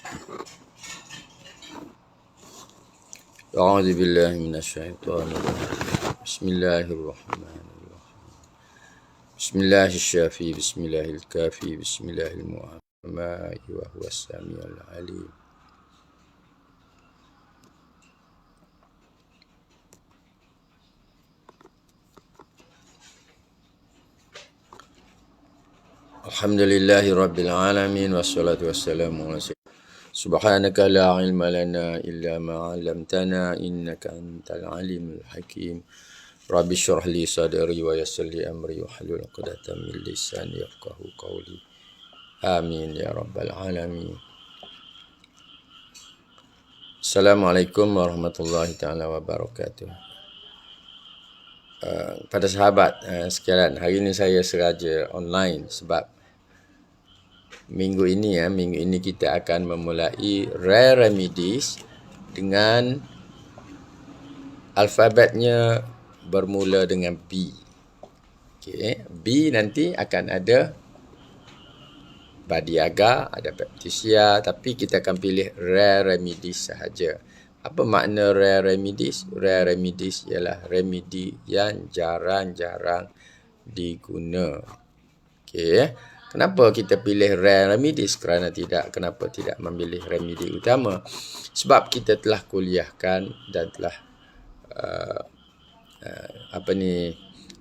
أعوذ بالله من الشيطان الرجيم بسم الله الرحمن الرحيم بسم الله الشافي بسم الله الكافي بسم الله المعافي وهو السميع العليم. Alhamdulillahi Rabbil Alamin wassalatu wassalamu ala Subhanaka la ilma lana illa ma 'allamtana innaka antal alimul hakim. Rabbi shrah li sadri wa yassir li amri wahlul 'uqdatam min lisani yafqahu qawli. Amin ya rabbal alamin. Assalamualaikum warahmatullahi taala wabarakatuh. Pada sahabat sekalian, hari ini saya sengaja online sebab minggu ini kita akan memulai Rare Remedies dengan alfabetnya bermula dengan B. Okay. B nanti akan ada Badiaga, ada Baptisia, tapi kita akan pilih Rare Remedies sahaja. Apa makna Rare Remedies? Rare Remedies ialah remedi yang jarang-jarang diguna. Okay. Kenapa kita pilih Rare Remedies? Kenapa tidak memilih remedi utama? Sebab kita telah kuliahkan dan telah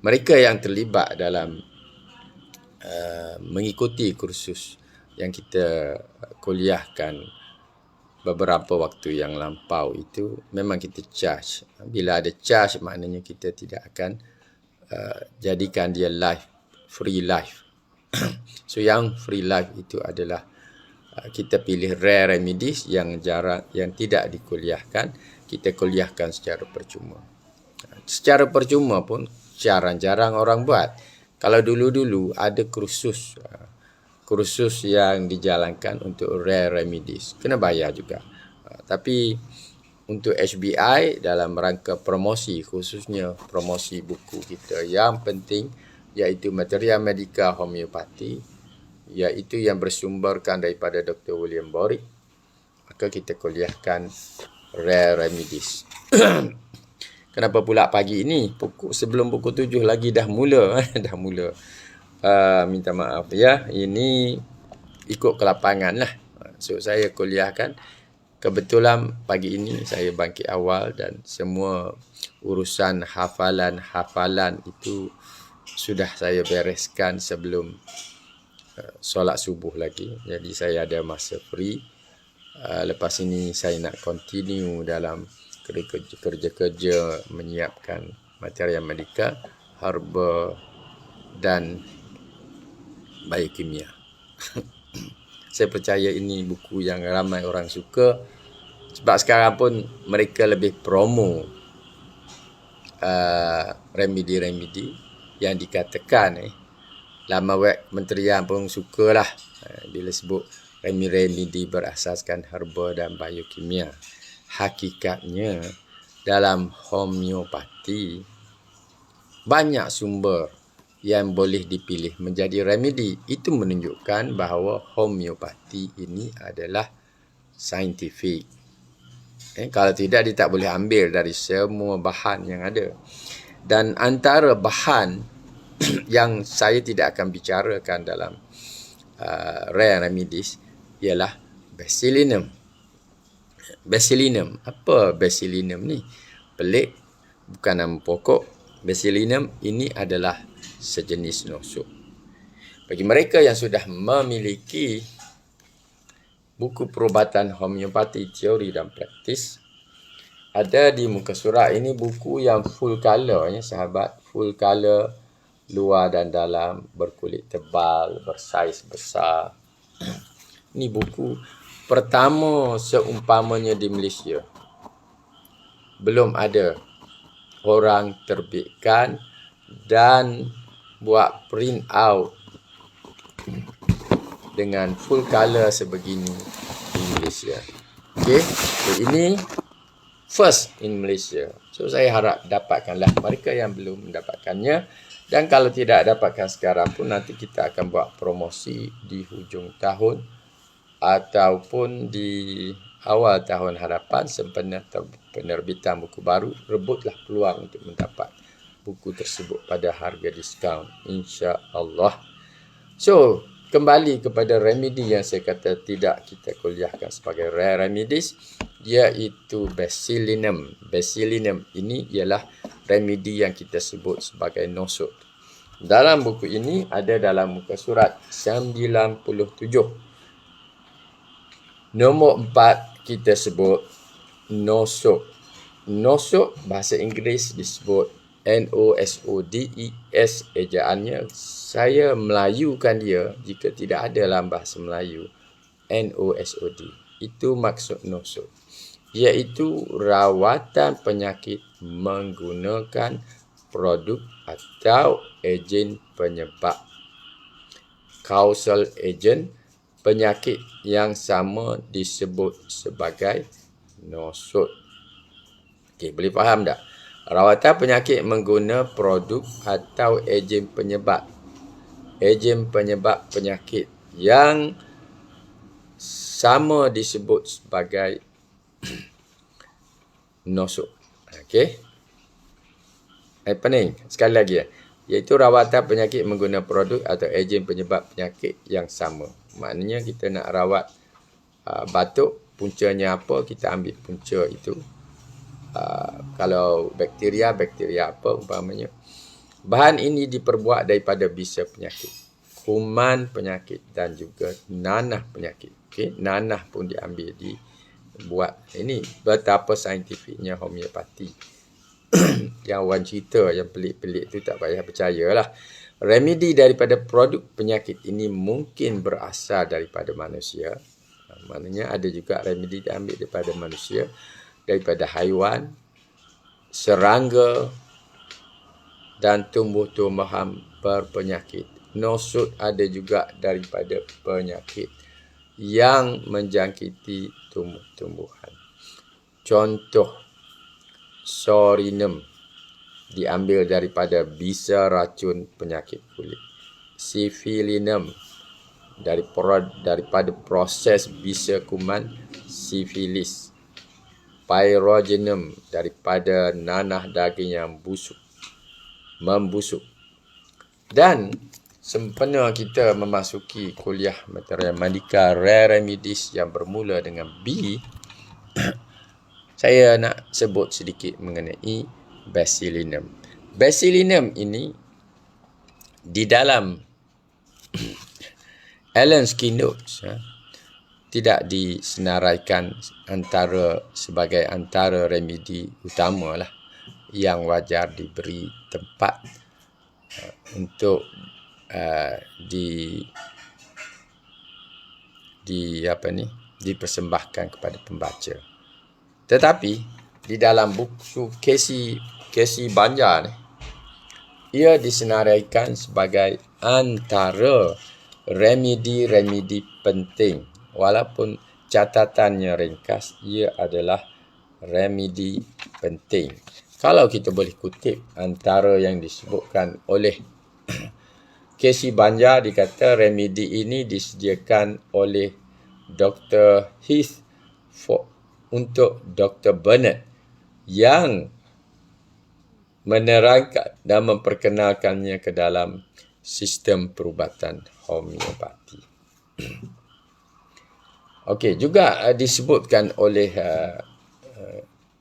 mereka yang terlibat dalam mengikuti kursus yang kita kuliahkan beberapa waktu yang lampau itu memang kita charge. Bila ada charge maknanya kita tidak akan jadikan dia live, free live. So yang free live itu adalah kita pilih Rare Remedies yang tidak dikuliahkan, kita kuliahkan secara percuma. Secara percuma pun jarang-jarang orang buat. Kalau dulu-dulu ada kursus yang dijalankan untuk Rare Remedies, kena bayar juga. Tapi untuk HBI dalam rangka promosi, khususnya promosi buku kita yang penting, iaitu Materia Medica Homeopati, iaitu yang bersumberkan daripada Dr. William Borick, maka kita kuliahkan Rare Remedies. Kenapa pula pagi ini? Sebelum pukul 7 lagi dah mula. Minta maaf ya. Ini ikut kelapangan lah. So saya kuliahkan. Kebetulan pagi ini saya bangkit awal dan semua urusan hafalan itu sudah saya bereskan sebelum solat subuh lagi. Jadi saya ada masa free. Lepas ini saya nak continue dalam kerja-kerja menyiapkan Materia Medica, herba dan biokimia. Saya percaya ini buku yang ramai orang suka sebab sekarang pun mereka lebih promo remedi-remedi yang dikatakan laman web kementerian pun sukalah bila sebut remedi berasaskan herba dan biokimia. Hakikatnya dalam homeopati banyak sumber yang boleh dipilih menjadi remedi. Itu menunjukkan bahawa homeopati ini adalah saintifik. Kalau tidak, dia tak boleh ambil dari semua bahan yang ada. Dan antara bahan yang saya tidak akan bicarakan dalam Rare Remedies ialah Basilinum. Basilinum. Apa Basilinum ni? Pelik, bukan nama pokok. Basilinum ini adalah sejenis nosuk. Bagi mereka yang sudah memiliki buku perubatan homeopati, teori dan praktis, ada di muka surat ini buku yang full color ya sahabat, full color, luar dan dalam, berkulit tebal, bersaiz besar. Ini buku pertama seumpamanya di Malaysia. Belum ada orang terbitkan dan buat print out dengan full color sebegini di Malaysia. Okay, so ini first in Malaysia. So saya harap dapatkanlah mereka yang belum mendapatkannya. Dan kalau tidak dapatkan sekarang pun nanti kita akan buat promosi di hujung tahun ataupun di awal tahun hadapan sempena penerbitan buku baru, rebutlah peluang untuk mendapat buku tersebut pada harga diskaun, insya-Allah. So, kembali kepada remedi yang saya kata tidak kita kuliahkan sebagai rare remedies, iaitu Basilinum. Basilinum ini ialah remedi yang kita sebut sebagai nosut. Dalam buku ini ada dalam muka surat 97. Nombor 4 kita sebut nosut. Nosut bahasa Inggeris disebut NOSODES ejaannya. Saya melayukan dia jika tidak ada dalam bahasa Melayu. NOSOD. Itu maksud nosut. Iaitu rawatan penyakit menggunakan produk atau ejen penyebab. Causal agent penyakit yang sama disebut sebagai nosut. Okey, boleh faham tak? Rawatan penyakit menggunakan produk atau ejen penyebab. Ejen penyebab penyakit yang sama disebut sebagai nosut. Okey. Pening. Sekali lagi ya. Iaitu rawatan penyakit menggunakan produk atau ejen penyebab penyakit yang sama. Maknanya kita nak rawat batuk, puncanya apa, kita ambil punca itu. Kalau bakteria apa umpamanya. Bahan ini diperbuat daripada bisa penyakit, kuman penyakit dan juga nanah penyakit. Okay? Nanah pun diambil dibuat. Ini betapa saintifiknya homeopati. Yang orang cerita yang pelik-pelik tu tak payah percayalah. Remedi daripada produk penyakit ini mungkin berasal daripada manusia. Maknanya ada juga remedi diambil daripada manusia, daripada haiwan, serangga dan tumbuh-tumbuhan berpenyakit. Nosut ada juga daripada penyakit yang menjangkiti tumbuh-tumbuhan. Contoh, Sorinum diambil daripada bisa racun penyakit kulit. Sifilinum daripada proses bisa kuman sifilis. Pyrogenum daripada nanah daging yang membusuk. Dan sempena kita memasuki kuliah material medika rare remedies yang bermula dengan B, saya nak sebut sedikit mengenai Basilinum. Basilinum ini di dalam Allen's Keynotes tidak disenaraikan sebagai antara remedi utama lah yang wajar diberi tempat untuk dipersembahkan kepada pembaca. Tetapi di dalam buku Casey Banjar ni, ia disenaraikan sebagai antara remedi-remedi penting. Walaupun catatannya ringkas, ia adalah remedi penting. Kalau kita boleh kutip antara yang disebutkan oleh Casey Banjar, dikata remedi ini disediakan oleh Dr. Heath untuk Dr. Bernard yang menerangkan dan memperkenalkannya ke dalam sistem perubatan homeopati. Okey, juga disebutkan oleh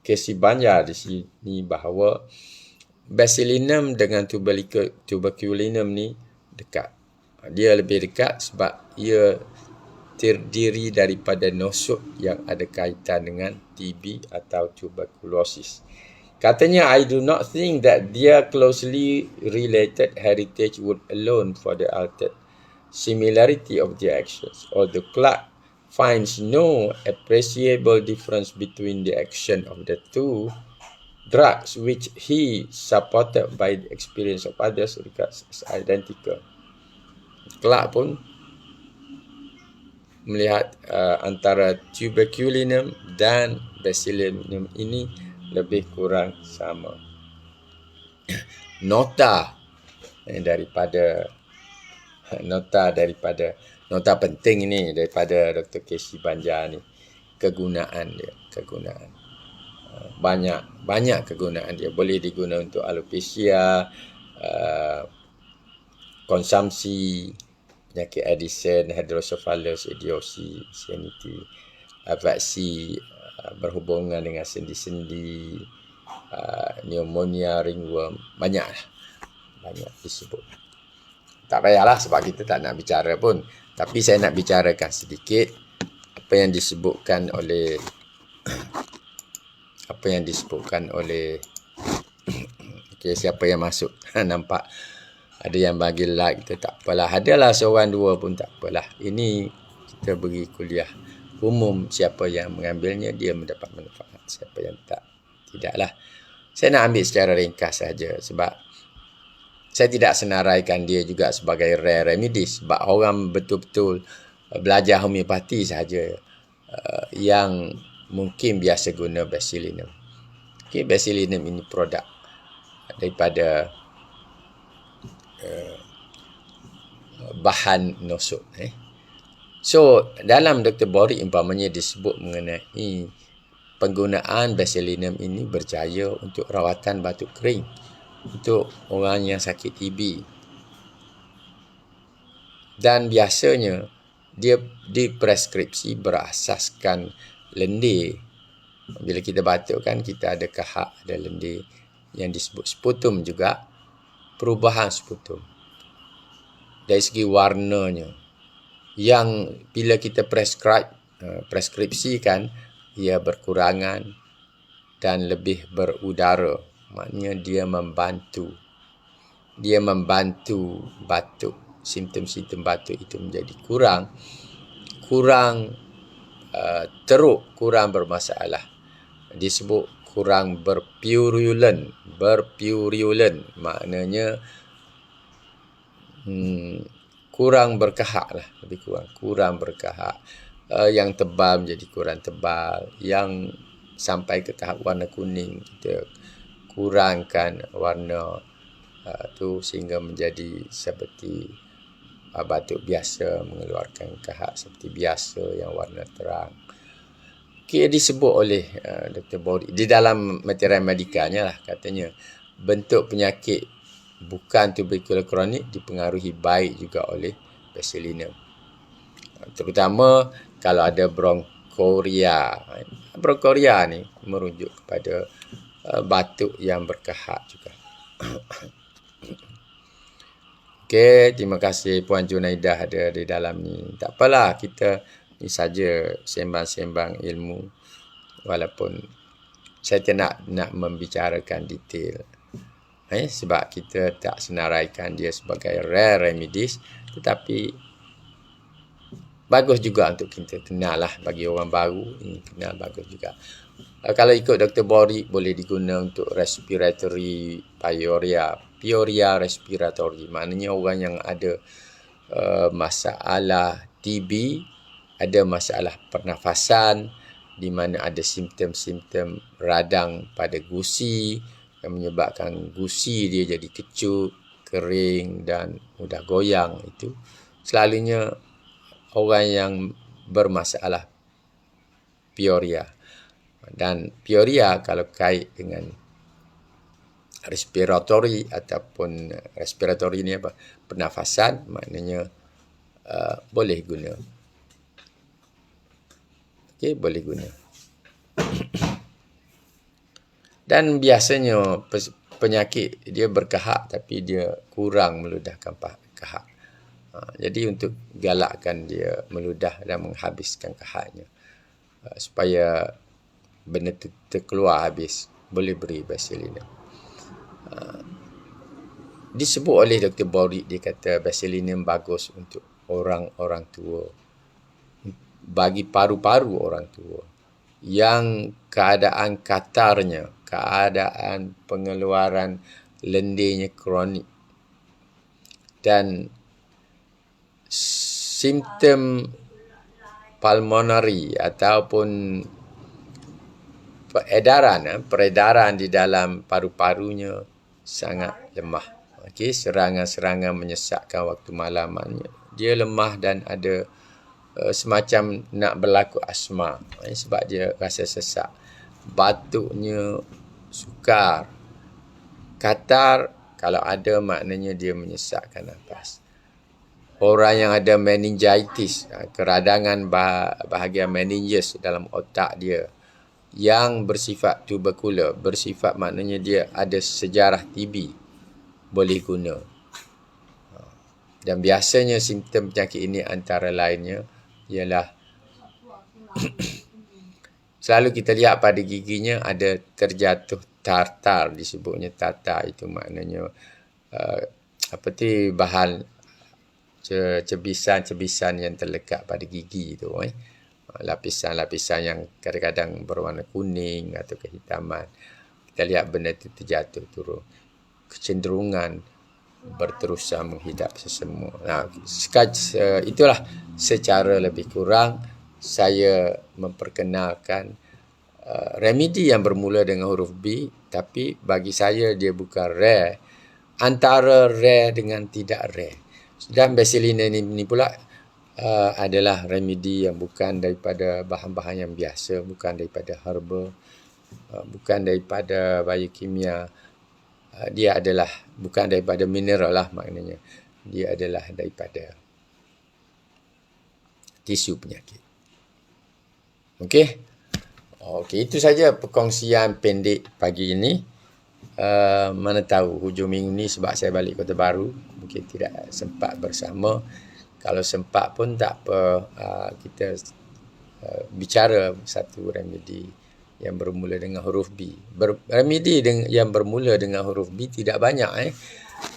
Casey Banjar di sini bahawa Basilinum dengan tuberculinum ni dekat. Dia lebih dekat sebab ia terdiri daripada nosut yang ada kaitan dengan TB atau tuberculosis. Katanya, I do not think that their closely related heritage would alone for the altered similarity of their actions, although Clark finds no appreciable difference between the action of the two drugs, which he, supported by the experience of others, regards as identical. Clark pun melihat antara tuberculinum dan basilinum ini lebih kurang sama. Nota daripada nota penting ini daripada Dr. Casey Banjar ni, kegunaan dia, banyak kegunaan dia. Boleh diguna untuk alopecia, konsumsi, penyakit Addison, hydrocephalus, idiosyncrasia, vaksi, berhubungan dengan sendi-sendi, pneumonia, ringworm, banyak disebut. Tak payahlah sebab kita tak nak bicara pun. Tapi saya nak bicarakan sedikit apa yang disebutkan oleh okay, siapa yang masuk. Nampak ada yang bagi like tu, tak apalah. Adalah seorang dua pun tak apalah. Ini kita beri kuliah umum, siapa yang mengambilnya dia mendapat manfaat, siapa yang tidaklah. Saya nak ambil secara ringkas saja sebab saya tidak senaraikan dia juga sebagai rare remedies, sebab orang betul-betul belajar homeopati saja yang mungkin biasa guna Basilinum. Okay, Basilinum ini produk daripada bahan nosok. So, dalam Dr. Borik umpamanya disebut mengenai penggunaan Basilinum ini berjaya untuk rawatan batuk kering, untuk orang yang sakit TB. Dan biasanya dia dipreskripsi berasaskan lendir. Bila kita batuk kan, kita ada kahak, ada lendir yang disebut sputum juga. Perubahan sputum dari segi warnanya yang bila kita preskripsikan, ia berkurangan dan lebih berudara. Maknanya dia membantu batuk, simptom-simptom batuk itu menjadi kurang teruk, kurang bermasalah. Disebut kurang berpurulent, maknanya kurang berkahak lah, lebih kurang berkahak. Yang tebal menjadi kurang tebal, yang sampai ke tahap warna kuning kita kurangkan warna tu sehingga menjadi seperti batuk biasa, mengeluarkan kahak seperti biasa yang warna terang. Okay, disebut oleh Dr. Borik di dalam material medikalnya lah, katanya bentuk penyakit bukan tuberkulosis kronik dipengaruhi baik juga oleh Basilinum. Terutama kalau ada bronkoria. Bronkoria ni merujuk kepada batuk yang berkahak juga. Okey, terima kasih Puan Junaidah ada di dalam ni. Tak apalah, kita ni saja sembang-sembang ilmu, walaupun saya tidak nak membicarakan detail. Sebab kita tak senaraikan dia sebagai rare remedies, tetapi bagus juga untuk kita kenal lah. Bagi orang baru ini kenal, bagus juga. Kalau ikut Dr. Borik, boleh diguna untuk respiratory pyorrhea respiratory, maknanya orang yang ada masalah TB, ada masalah pernafasan, di mana ada simptom-simptom radang pada gusi yang menyebabkan gusi dia jadi kecut, kering dan mudah goyang. Itu selalunya orang yang bermasalah pyorrhea. Dan pyorrhea kalau kait dengan respiratory ataupun respiratory ni apa? Pernafasan, maknanya boleh guna. Okey, boleh guna. Dan biasanya penyakit dia berkahak tapi dia kurang meludahkan kahak. Jadi untuk galakkan dia meludah dan menghabiskan kahaknya, supaya benda tu terkeluar habis, boleh beri Basilinum. Disebut oleh Dr. Borik, dia kata Basilinum bagus untuk orang-orang tua, bagi paru-paru orang tua yang keadaan katarnya, keadaan pengeluaran lendirnya kronik dan simptom pulmonary ataupun peredaran di dalam paru-parunya sangat lemah. Okey, serangan-serangan menyesakkan waktu malam, dia lemah dan ada semacam nak berlaku asma. Sebab dia rasa sesak. Batuknya sukar. Katar, kalau ada maknanya dia menyesakkan nafas. Orang yang ada meningitis, keradangan bahagian meninges dalam otak dia yang bersifat tuberkular, bersifat maknanya dia ada sejarah TB, boleh guna. Dan biasanya simptom penyakit ini antara lainnya ialah selalu kita lihat pada giginya ada terjatuh tartar, disebutnya tartar, itu maknanya bahan cebisan-cebisan yang terlekat pada gigi tu. Lapisan-lapisan yang kadang-kadang berwarna kuning atau kehitaman. Kita lihat benda itu terjatuh turun. Kecenderungan berterusan menghidap sesemua. Itulah secara lebih kurang saya memperkenalkan remedi yang bermula dengan huruf B, tapi bagi saya dia bukan rare. Antara rare dengan tidak rare. Dan Basilina ini pula adalah remedi yang bukan daripada bahan-bahan yang biasa, bukan daripada herba, bukan daripada biokimia. Dia adalah bukan daripada mineral lah maknanya. Dia adalah daripada tisu penyakit. Okey. Okey, itu saja perkongsian pendek pagi ini. Mana tahu hujung minggu ni sebab saya balik Kota Baru, mungkin tidak sempat bersama. Kalau sempat pun tak apa, kita bicara satu remedi yang bermula dengan huruf B. Remedi yang bermula dengan huruf B tidak banyak.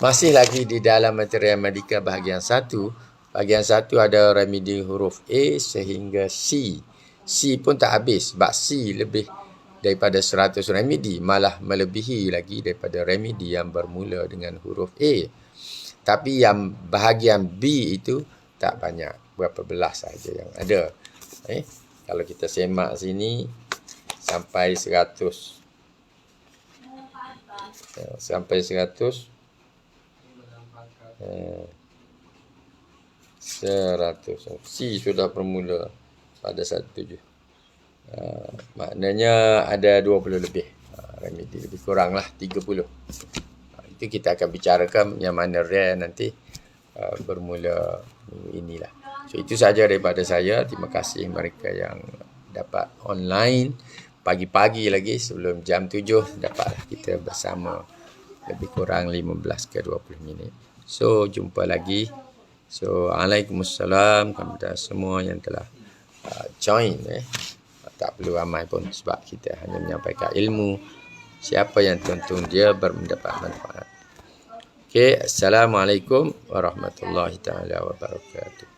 Masih lagi di dalam material medikal bahagian 1. Bahagian 1 ada remedi huruf A sehingga C. C pun tak habis sebab C lebih daripada 100 remedi, malah melebihi lagi daripada remedi yang bermula dengan huruf A. Tapi yang bahagian B itu tak banyak, berapa belas saja yang ada. Kalau kita semak sini sampai 100. Sampai 100. 100. C sudah bermula pada 17. Maknanya ada 20 lebih. Remedi lebih kurang lah 30. Itu kita akan bicarakan yang mana rare nanti bermula minggu inilah. So itu saja daripada saya. Terima kasih mereka yang dapat online pagi-pagi lagi sebelum jam 7 dapatlah kita bersama lebih kurang 15 ke 20 minit. So jumpa lagi. So Waalaikumsalam kepada semua yang telah join. Tak perlu ramai pun sebab kita hanya menyampaikan ilmu. Siapa yang tonton dia mendapat manfaat. Okey, Assalamualaikum warahmatullahi taala wabarakatuh.